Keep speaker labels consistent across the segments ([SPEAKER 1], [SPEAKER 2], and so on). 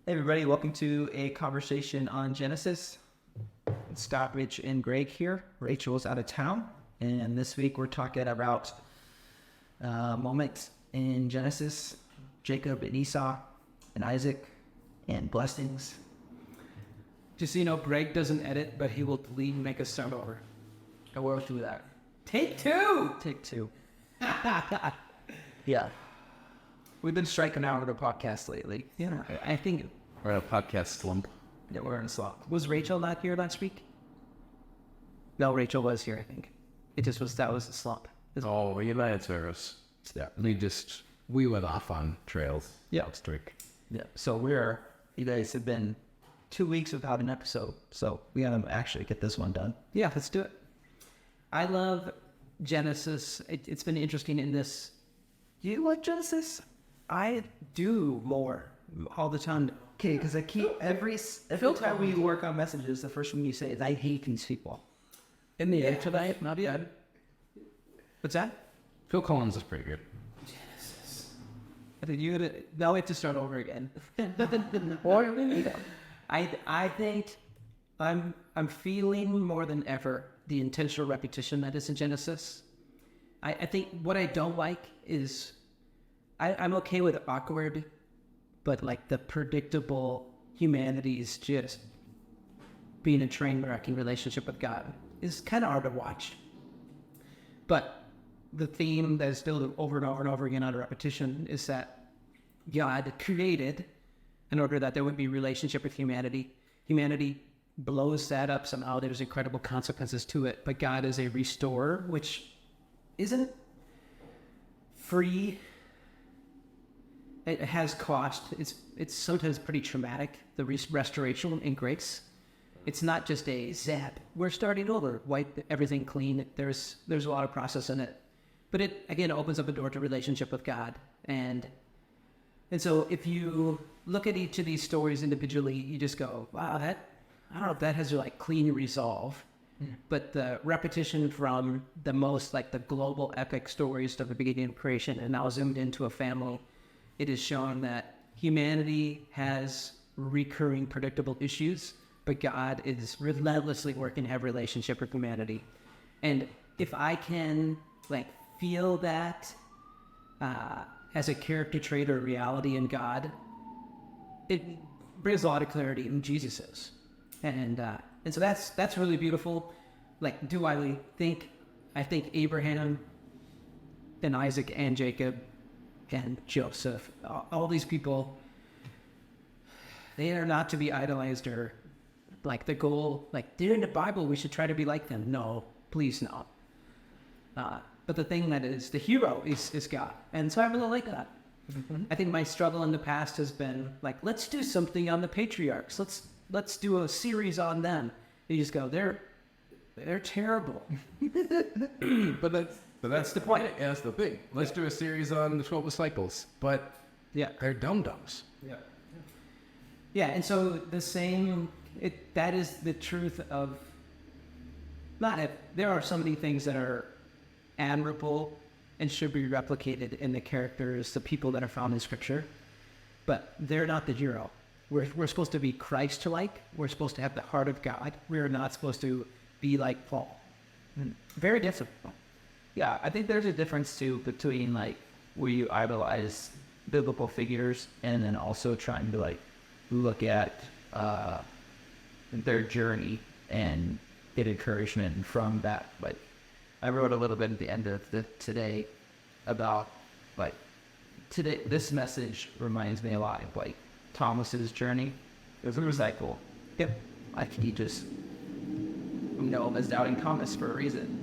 [SPEAKER 1] Hey everybody, welcome to a conversation on Genesis. It's Scott, Rich, and Greg here. Rachel's out of town, and this week we're talking about moments in Genesis, Jacob and Esau, and Isaac, and blessings.
[SPEAKER 2] Just so you know, Greg doesn't edit, but he will delete and make us start over.
[SPEAKER 1] And we'll do that.
[SPEAKER 2] Take two!
[SPEAKER 1] Take two. Yeah.
[SPEAKER 2] We've been striking out on the podcast lately.
[SPEAKER 1] Yeah, I think
[SPEAKER 3] We're in a podcast slump.
[SPEAKER 1] that we're in a slump.
[SPEAKER 2] Was Rachel not here last week?
[SPEAKER 1] No, Rachel was here, I think. That was a slump.
[SPEAKER 3] Oh, United Service. Yeah. We went off on trails.
[SPEAKER 1] Yeah.
[SPEAKER 3] Last week.
[SPEAKER 1] Yeah. So you guys have been 2 weeks without an episode, so we gotta actually get this one done.
[SPEAKER 2] Yeah, let's do it. I love Genesis. It's been interesting in this.
[SPEAKER 1] You like Genesis?
[SPEAKER 2] I do more all the time.
[SPEAKER 1] Okay, because I keep every time we work on messages, the first thing you say is, "I hate these people."
[SPEAKER 2] In the end tonight, not yet. What's that?
[SPEAKER 3] Phil Collins is pretty good.
[SPEAKER 2] Genesis. I think now we have to start over again. I think I'm feeling more than ever the intentional repetition that is in Genesis. I think what I don't like is I'm okay with awkward, but like the predictable humanity is just being a train wreck in relationship with God is kind of hard to watch. But the theme that is still over and over and over again on repetition is that God created in order that there would be relationship with humanity. Humanity blows that up somehow. There's incredible consequences to it. But God is a restorer, which isn't free. It has cost. It's sometimes pretty traumatic, the restoration and grace. It's not just a zap. We're starting over, wipe everything clean. There's a lot of process in it. But it, again, opens up a door to relationship with God. And so if you look at each of these stories individually, you just go, wow, I don't know if that has like clean resolve. But the repetition from the most like the global epic stories of the beginning of creation and now zoomed into a family, it is shown that humanity has recurring predictable issues, but God is relentlessly working to have a relationship with humanity. And if I can like feel that as a character trait or reality in God, it brings a lot of clarity in Jesus is. And so that's really beautiful. Like, do I think Abraham and Isaac and Jacob and Joseph, all these people, they are not to be idolized or like the goal, like they're in the Bible, we should try to be like them. No, please no. But the thing that is the hero is God. And so I really like that. Mm-hmm. I think my struggle in the past has been like, let's do something on the patriarchs. Let's do a series on them. You just go, they're terrible.
[SPEAKER 3] But that's the point. Yeah, that's the thing. Let's do a series on the 12 disciples. But
[SPEAKER 2] yeah,
[SPEAKER 3] they're dum-dums.
[SPEAKER 2] Yeah, and so that is the truth of there are so many things that are admirable and should be replicated in the characters, the people that are found in Scripture, but they're not the hero. We're supposed to be Christ-like. We're supposed to have the heart of God. We're not supposed to be like Paul. Very different.
[SPEAKER 1] Yeah, I think there's a difference too between like where you idolize biblical figures and then also trying to like look at their journey and get encouragement from that. Like I wrote a little bit at the end of today about like this message reminds me a lot of like Thomas's journey. It was a disciple.
[SPEAKER 2] Yep.
[SPEAKER 1] Like he just know him as doubting Thomas for a reason.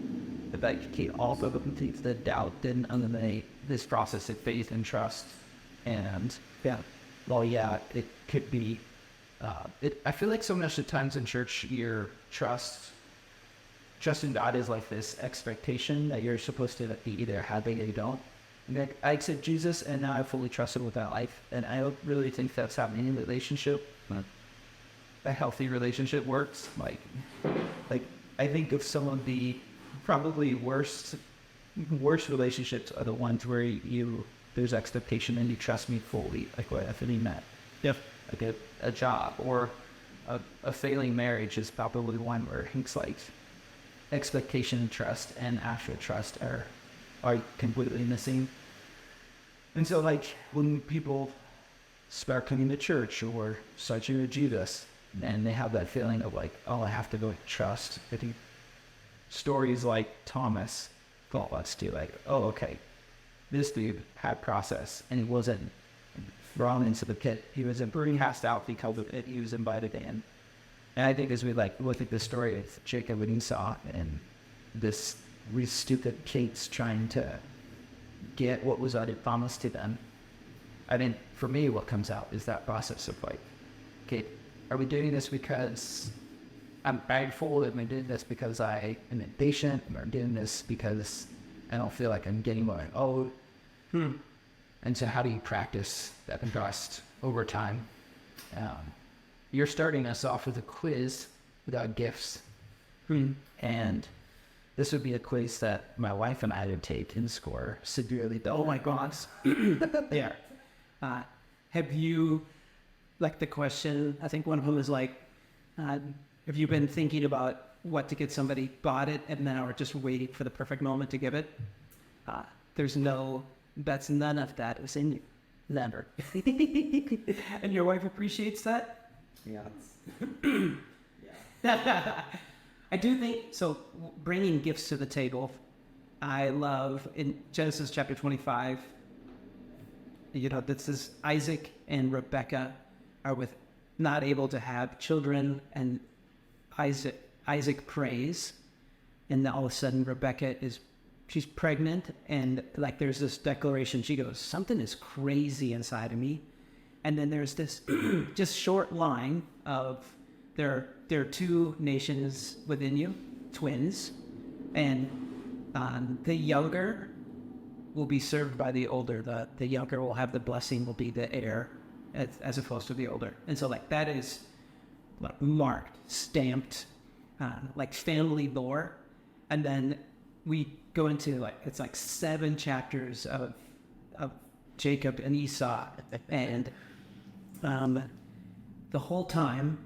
[SPEAKER 1] But like he also completes the doubt didn't eliminate this process of faith and trust. And
[SPEAKER 2] Yeah.
[SPEAKER 1] well, yeah, it could be. I feel like so much of the times in church, your trust in God is like this expectation that you're supposed to be either having or you don't. And like, I accept Jesus, and now I fully trust Him with my life. And I don't really think that's how any relationship, a healthy relationship, works. Like I think of some of the probably worst relationships are the ones where there's expectation and you trust me fully, like what Anthony meant.
[SPEAKER 2] Yep.
[SPEAKER 1] like a job, or a failing marriage is probably one where it's like expectation and trust and actual trust are completely missing. And so like when people start coming to church or searching with Jesus, and they have that feeling of like, oh, I have to go trust. I think stories like Thomas call us to like, oh, okay, this dude had process and he wasn't thrown into the pit. He wasn't cast out because of it. He was invited in. And I think as we like look at the story of Jacob and Esau and this stupid kids trying to get what was already promised to them, I think for me what comes out is that process of like, okay, are we doing this because I'm prideful? Am I doing this because I am impatient? Am I doing this because I don't feel like I'm getting more owed? And so how do you practice that trust over time? You're starting us off with a quiz without gifts. And this would be a quiz that my wife and I would take and score severely.
[SPEAKER 2] Oh my gosh. Yeah. Have you, like the question, I think one of them is like, have you been thinking about what to get somebody, bought it, and now are just waiting for the perfect moment to give it? That's none of that is in you. Never. And your wife appreciates that?
[SPEAKER 1] Yeah.
[SPEAKER 2] I do think, so bringing gifts to the table, I love in Genesis chapter 25, this is Isaac and Rebekah are not able to have children, and Isaac prays, and then all of a sudden Rebekah she's pregnant, and like there's this declaration, she goes, something is crazy inside of me. And then there's this just short line of there are two nations within you, twins, and the younger will be served by the older. The younger will have the blessing, will be the heir, as opposed to the older. And so like that is like marked, stamped, like family lore. And then we go into it's like 7 chapters of Jacob and Esau, and the whole time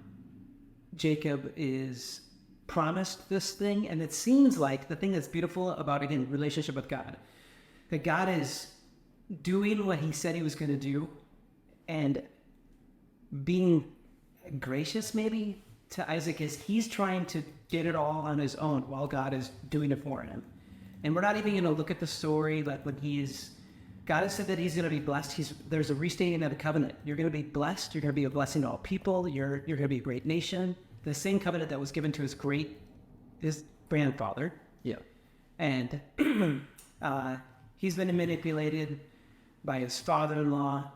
[SPEAKER 2] Jacob is promised this thing, and it seems like the thing that's beautiful about, again, relationship with God, that God is doing what he said he was going to do and being gracious maybe to Isaac as he's trying to get it all on his own while God is doing it for him. And we're not even going to look at the story like when God has said that he's going to be blessed. There's a restating of the covenant. You're going to be blessed. You're going to be a blessing to all people. You're going to be a great nation. The same covenant that was given to his grandfather.
[SPEAKER 1] Yeah.
[SPEAKER 2] And he's been manipulated by his father-in-law.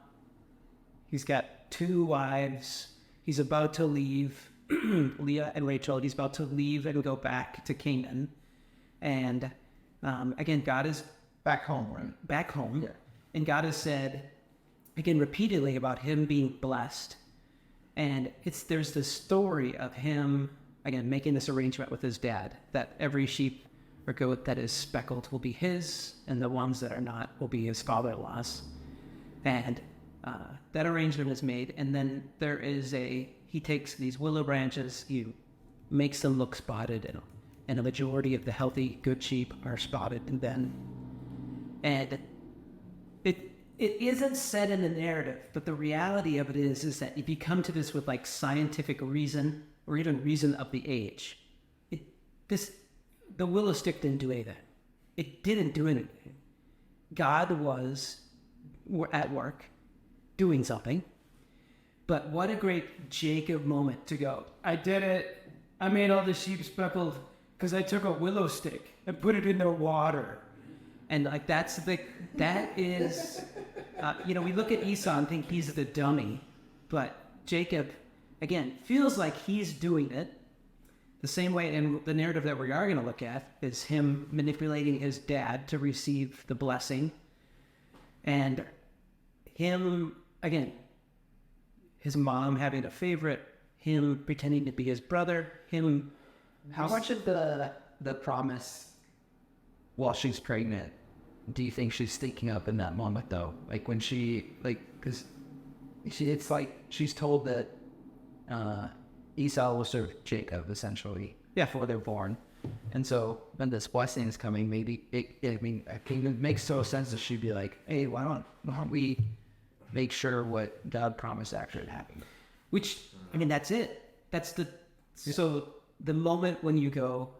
[SPEAKER 2] He's got 2 wives. He's about to leave, Leah and Rachel. He's about to leave and go back to Canaan. And again, God is
[SPEAKER 1] Back home, right?
[SPEAKER 2] Back home.
[SPEAKER 1] Yeah.
[SPEAKER 2] And God has said, again, repeatedly about him being blessed. And there's this story of him, again, making this arrangement with his dad, that every sheep or goat that is speckled will be his, and the ones that are not will be his father-in-law's. And that arrangement is made, and then he takes these willow branches, he makes them look spotted, and a majority of the healthy, good sheep are spotted, and it isn't said in the narrative, but the reality of it is that if you come to this with like scientific reason or even reason of the age, the willow stick didn't do anything. It didn't do anything. God was at work doing something. But what a great Jacob moment to go, I did it. I made all the sheep speckled because I took a willow stick and put it in the water. And like that is, we look at Esau and think he's the dummy, but Jacob, again, feels like he's doing it the same way. And the narrative that we are going to look at is him manipulating his dad to receive the blessing, and him, again, his mom having a favorite, him pretending to be his brother, him.
[SPEAKER 1] How much of the promise while she's pregnant do you think she's thinking of in that moment, though? Like when she, because it's like she's told that Esau will serve Jacob essentially.
[SPEAKER 2] Yeah.
[SPEAKER 1] Before they're born. And so when this blessing is coming, maybe I think it makes total sense that she'd be like, hey, why don't we make sure what God promised actually happened?
[SPEAKER 2] Which, I mean, that's it. So the moment when you go,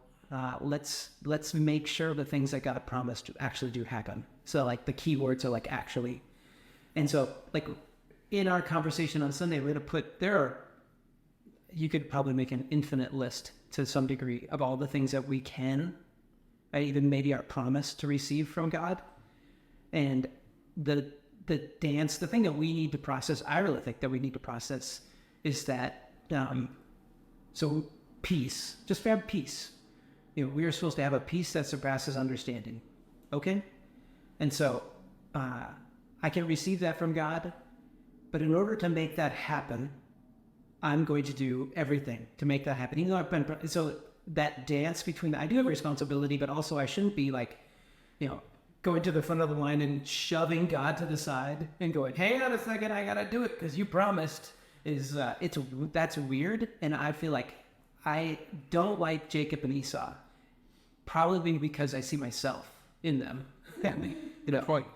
[SPEAKER 2] let's make sure the things that God promised actually do happen. So like the key words are like actually. And so like in our conversation on Sunday, we're going to you could probably make an infinite list to some degree of all the things that we can, and even maybe are promised to receive from God. And the thing that we need to process, I really think that we need to process is that, so peace, just have peace. We are supposed to have a peace that surpasses understanding. Okay? And so, I can receive that from God, but in order to make that happen, I'm going to do everything to make that happen. Even though so that dance between I do have a responsibility, but also I shouldn't be like, going to the front of the line and shoving God to the side and going, "Hang on a second, I gotta do it because you promised." That's weird, and I feel like I don't like Jacob and Esau, probably because I see myself in them. Point.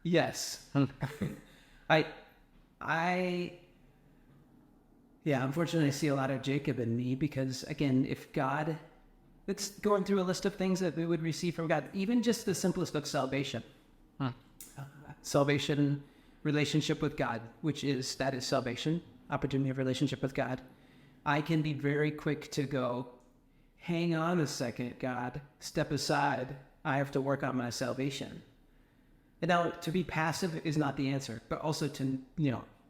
[SPEAKER 2] Yes. Unfortunately, I see a lot of Jacob in me because, again, if God, it's going through a list of things that we would receive from God, even just the simplest of salvation. Salvation, relationship with God, that is salvation, opportunity of relationship with God. I can be very quick to go, hang on a second, God, step aside. I have to work on my salvation. And now, to be passive is not the answer, but also to,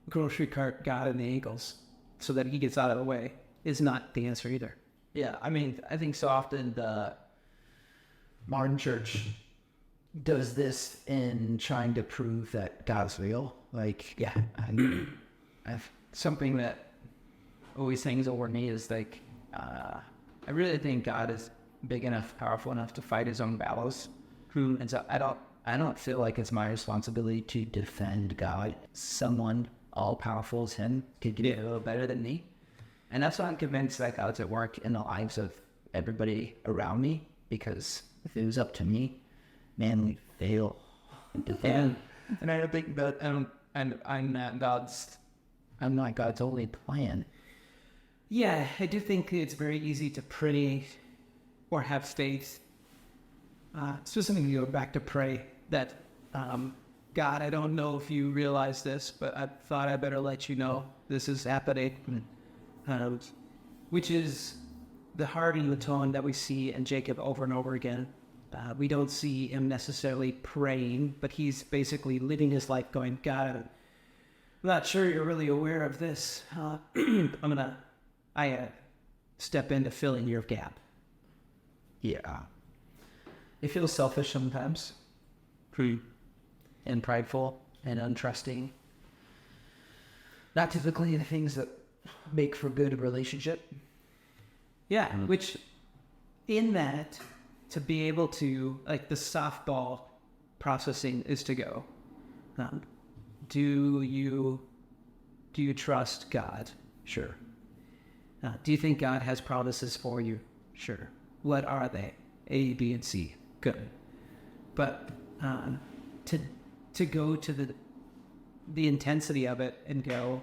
[SPEAKER 2] grocery cart God in the ankles so that he gets out of the way is not the answer either.
[SPEAKER 1] Yeah, I mean, I think so often the modern church does this in trying to prove that God's real. Like, yeah, something that always hangs over me is like, I really think God is big enough, powerful enough to fight his own battles. And so I don't feel like it's my responsibility to defend God. Someone all powerful as him could do it a little better than me. And that's why I'm convinced that God's at work in the lives of everybody around me, because if it was up to me, man, we fail. And I don't think that I'm not God's only plan.
[SPEAKER 2] Yeah, I do think it's very easy to pray or have faith. Specifically, go back to pray that, God, I don't know if you realize this, but I thought I better let you know this is happening. Which is the heart and the tone that we see in Jacob over and over again. We don't see him necessarily praying, but he's basically living his life going, God, I'm not sure you're really aware of this. I step in to fill in your gap.
[SPEAKER 1] Yeah. It feels selfish sometimes. And prideful and untrusting. Not typically the things that make for good relationship.
[SPEAKER 2] Yeah, which in that, to be able to, like the softball processing is to go, do you trust God? Sure. Do you think God has promises for you? Sure. What are they? A, B, and C. Good. But to go to the intensity of it and go,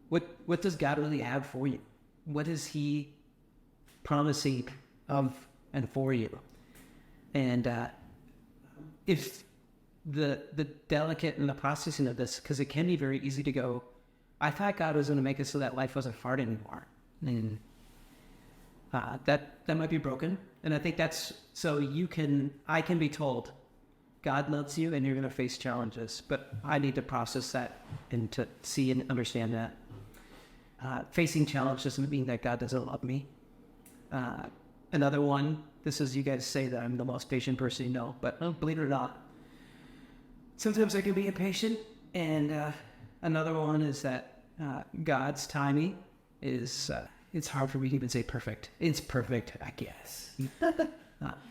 [SPEAKER 2] what does God really have for you? What is he promising of and for you? And if the delicate and the processing of this, because it can be very easy to go, I thought God was going to make it so that life wasn't hard anymore. And that might be broken. And I think that's, so I can be told, God loves you and you're going to face challenges, but I need to process that and to see and understand that. Facing challenge doesn't mean that God doesn't love me. Another one, this is, you guys say that I'm the most patient person you know, but believe it or not, sometimes I can be impatient. And another one is that God's timing is, it's hard for me to even say perfect. It's perfect, I guess.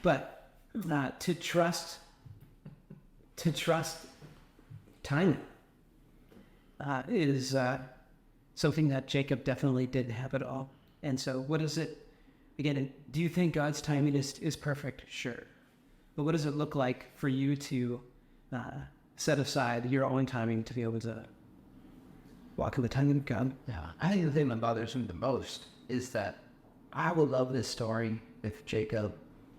[SPEAKER 2] But to trust timing. is something that Jacob definitely did have it all. And so what is it, again, do you think God's timing is perfect? Sure. But what does it look like for you to set aside your own timing to be able to walk in the timing of God?
[SPEAKER 1] Yeah, I think the thing that bothers me the most is that I would love this story if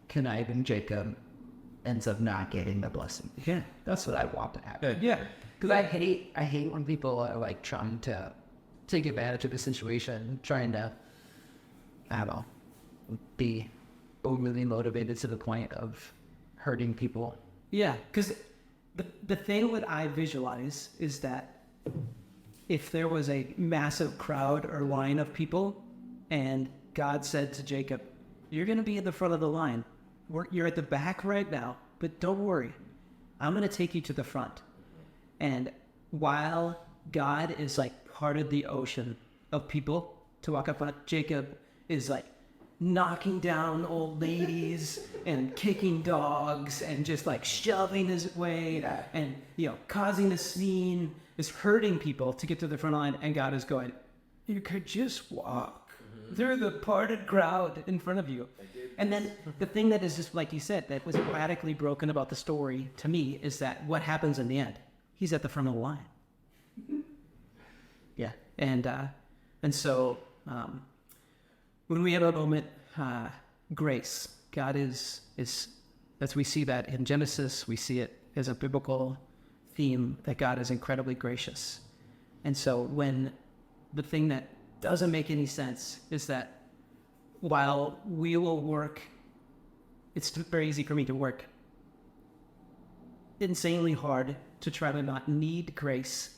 [SPEAKER 1] conniving Jacob, ends up not getting the blessing.
[SPEAKER 2] Yeah.
[SPEAKER 1] That's what I want to happen.
[SPEAKER 2] Yeah.
[SPEAKER 1] Because I hate when people are like trying to take advantage of the situation, trying to, I don't know, be overly motivated to the point of hurting people.
[SPEAKER 2] Yeah, because the thing that I visualize is that if there was a massive crowd or line of people and God said to Jacob, you're going to be at the front of the line. You're at the back right now, but don't worry. I'm going to take you to the front. And while God is like parted the ocean of people to walk up on, Jacob is like knocking down old ladies and kicking dogs and just like shoving his way and, causing a scene, is hurting people to get to the front line. And God is going, you could just walk through the parted crowd in front of you. And then the thing that is just like you said, that was radically broken about the story to me is that what happens in the end? He's at the front of the line. Yeah. And so when we have a moment, grace, God is as we see that in Genesis, we see it as a biblical theme that God is incredibly gracious. And so when the thing that doesn't make any sense is that while we will work, it's very easy for me to work insanely hard to try to not need grace,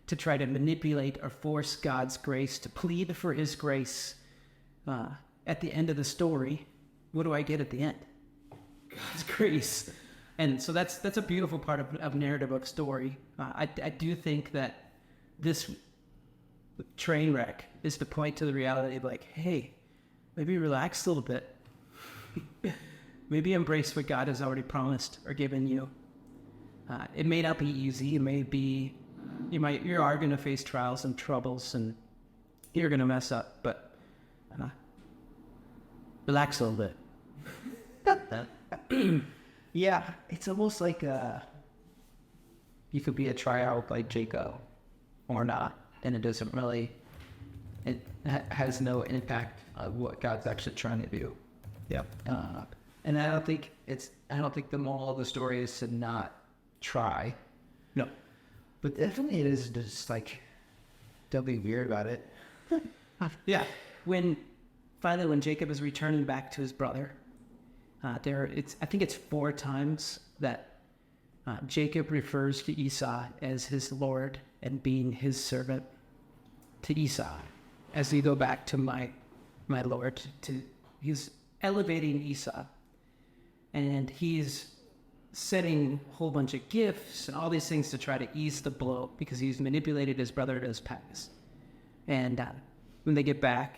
[SPEAKER 2] to try to manipulate or force God's grace, to plead for his grace. At the end of the story, what do I get at the end? God's grace. And so that's a beautiful part of narrative of story. I do think that this train wreck is to point to the reality of like, hey, maybe relax a little bit. Maybe embrace what God has already promised or given you. It may not be easy. It may be, you are going to face trials and troubles and you're going to mess up, but relax a little bit.
[SPEAKER 1] Yeah, it's almost like you could be a tryout like Jacob or not, and it doesn't really, it has no impact on what God's actually trying to do.
[SPEAKER 2] Yeah.
[SPEAKER 1] And I don't think the moral of the story is to not try.
[SPEAKER 2] No.
[SPEAKER 1] But definitely it is just like, don't be weird about it.
[SPEAKER 2] Yeah. When Jacob is returning back to his brother, I think it's 4 times that Jacob refers to Esau as his Lord and being his servant to Esau. As we go back to my Lord, he's elevating Esau. And he's setting a whole bunch of gifts and all these things to try to ease the blow because he's manipulated his brother to his past. And when they get back,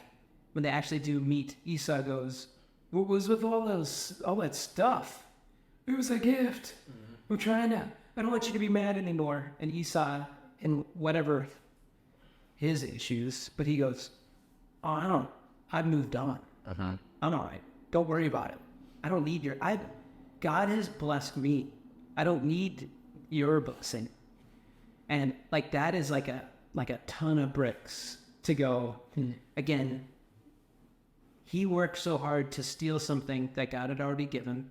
[SPEAKER 2] when they actually do meet, Esau goes, what was with all that stuff? It was a gift. I don't want you to be mad anymore. And Esau, in whatever his issues, but he goes, oh, I've moved on. I'm all right. Don't worry about it. I don't need God has blessed me. I don't need your blessing. And like that is like a ton of bricks to go. Again, he worked so hard to steal something that God had already given.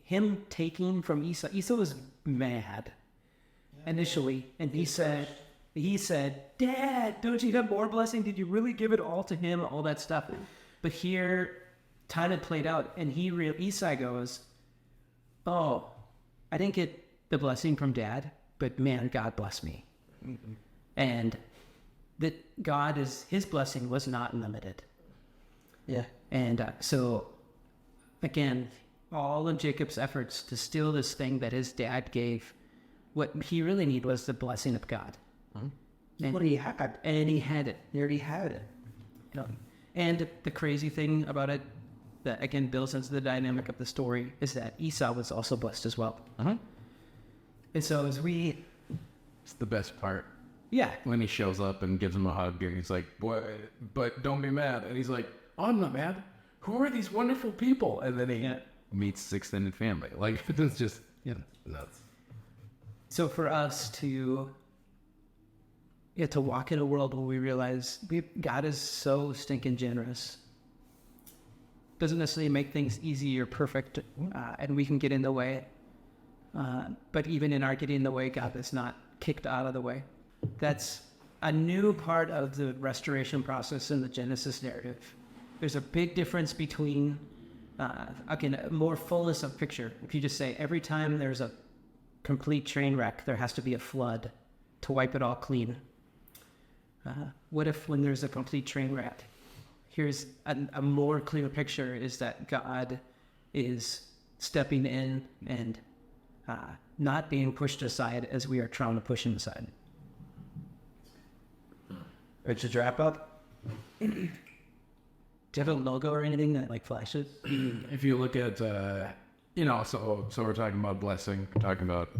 [SPEAKER 2] Him taking from Esau was mad initially. And he said, Dad, don't you have more blessing? Did you really give it all to him? All that stuff. But here, time had played out, and Esau goes, oh, I didn't get the blessing from Dad, but man, God bless me. Mm-hmm. And that his blessing was not unlimited. Yeah. And so, again, all of Jacob's efforts to steal this thing that his dad gave, what he really needed was the blessing of God. And
[SPEAKER 1] what he had.
[SPEAKER 2] And he had it.
[SPEAKER 1] He already had it.
[SPEAKER 2] And the crazy thing about it, that again builds into the dynamic of the story, is that Esau was also blessed as well. And so as we
[SPEAKER 3] It's the best part.
[SPEAKER 2] Yeah.
[SPEAKER 3] When he shows up and gives him a hug, and he's like, "Boy, but don't be mad." And he's like, "Oh, I'm not mad. Who are these wonderful people?" And then he meets his extended family. Like, it's just, nuts.
[SPEAKER 2] So for us to walk in a world where we realize God is so stinking generous, doesn't necessarily make things easy or perfect, and we can get in the way. But even in our getting in the way, God is not kicked out of the way. That's a new part of the restoration process in the Genesis narrative. There's a big difference between, more fullness of picture. If you just say every time there's a complete train wreck, there has to be a flood to wipe it all clean. What if when there's a complete train wreck, here's a more clear picture is that God is stepping in and not being pushed aside as we are trying to push him aside.
[SPEAKER 1] Richard's wrap up.
[SPEAKER 2] Do you have a logo or anything that like flashes?
[SPEAKER 3] If you look at, so we're talking about blessing, we're talking about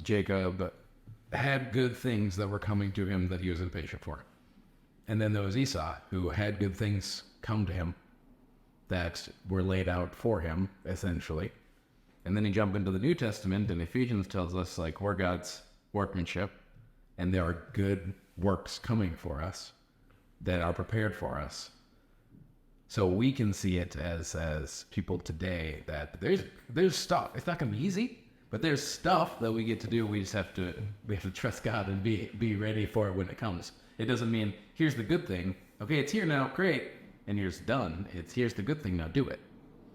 [SPEAKER 3] Jacob had good things that were coming to him that he was impatient for. And then there was Esau, who had good things come to him that were laid out for him, essentially. And then you jump into the New Testament, and Ephesians tells us, like, we're God's workmanship, and there are good works coming for us that are prepared for us. So we can see it as people today that there's stuff. It's not going to be easy, but there's stuff that we get to do. We have to trust God and be ready for it when it comes. It doesn't mean here's the good thing. Okay, it's here now, great, and here's done. It's here's the good thing, now do it.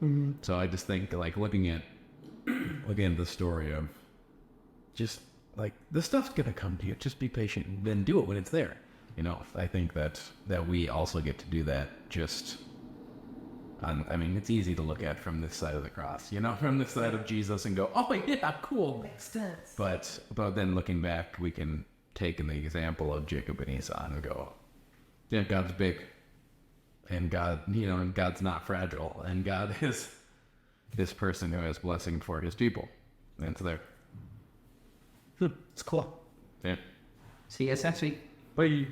[SPEAKER 3] Mm-hmm. So I just think like looking at the story of just like the stuff's gonna come to you. Just be patient and then do it when it's there. I think that we also get to do that just. It's easy to look at from this side of the cross, from this side of Jesus and go, oh yeah, cool.
[SPEAKER 2] Makes sense.
[SPEAKER 3] But then looking back, we can take in the example of Jacob and Esau and go, yeah, God's big, and God, and God's not fragile, and God is this person who has blessing for his people. And it's there.
[SPEAKER 2] It's cool.
[SPEAKER 3] Yeah.
[SPEAKER 2] See you next week.
[SPEAKER 3] Bye.